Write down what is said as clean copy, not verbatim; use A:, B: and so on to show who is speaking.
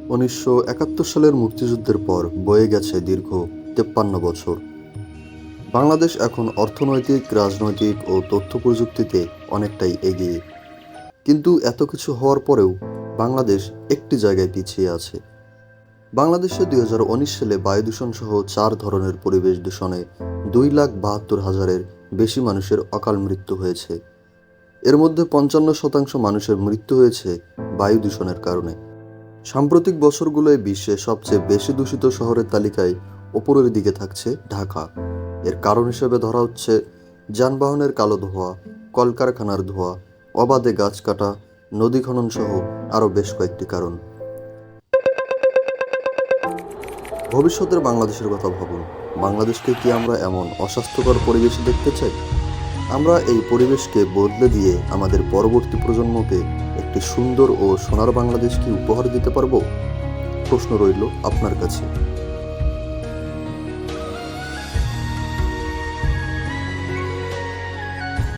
A: 1971 সালের মুক্তিযুদ্ধের পর বয়ে গেছে দীর্ঘ 53 বছর। বাংলাদেশ এখন অর্থনৈতিক, রাজনৈতিক ও তথ্য প্রযুক্তিতে অনেকটাই এগিয়ে। কিন্তু এত কিছু হওয়ার পরেও বাংলাদেশ একটি জায়গায় পিছিয়ে আছে। বাংলাদেশে 2019 সালে বায়ু দূষণ সহ 4 ধরনের পরিবেশ দূষণে 2,72,000-এর বেশি মানুষের অকাল মৃত্যু হয়েছে। এর মধ্যে 55% মানুষের মৃত্যু হয়েছে বায়ু দূষণের কারণে। সাম্প্রতিক বছরগুলোয় বিশ্বে সবচেয়ে বেশি দূষিত শহরের তালিকায় ওপরের দিকে থাকছে ঢাকা। এর কারণ হিসেবে ধরা হচ্ছে যানবাহনের কালো ধোঁয়া, কলকারখানার ধোঁয়া, অবাধে গাছ কাটা, নদী খনন সহ আরও বেশ কয়েকটি কারণ। ভবিষ্যতের বাংলাদেশের কথা ভাবুন। বাংলাদেশকে কি আমরা এমন অস্বাস্থ্যকর পরিবেশে দেখতে চাই? আমরা এই পরিবেশকে বদলে দিয়ে আমাদের পরবর্তী প্রজন্মকে একটি সুন্দর ও সোনার বাংলাদেশ কি উপহার দিতে পারবো? প্রশ্ন রইল আপনার কাছে।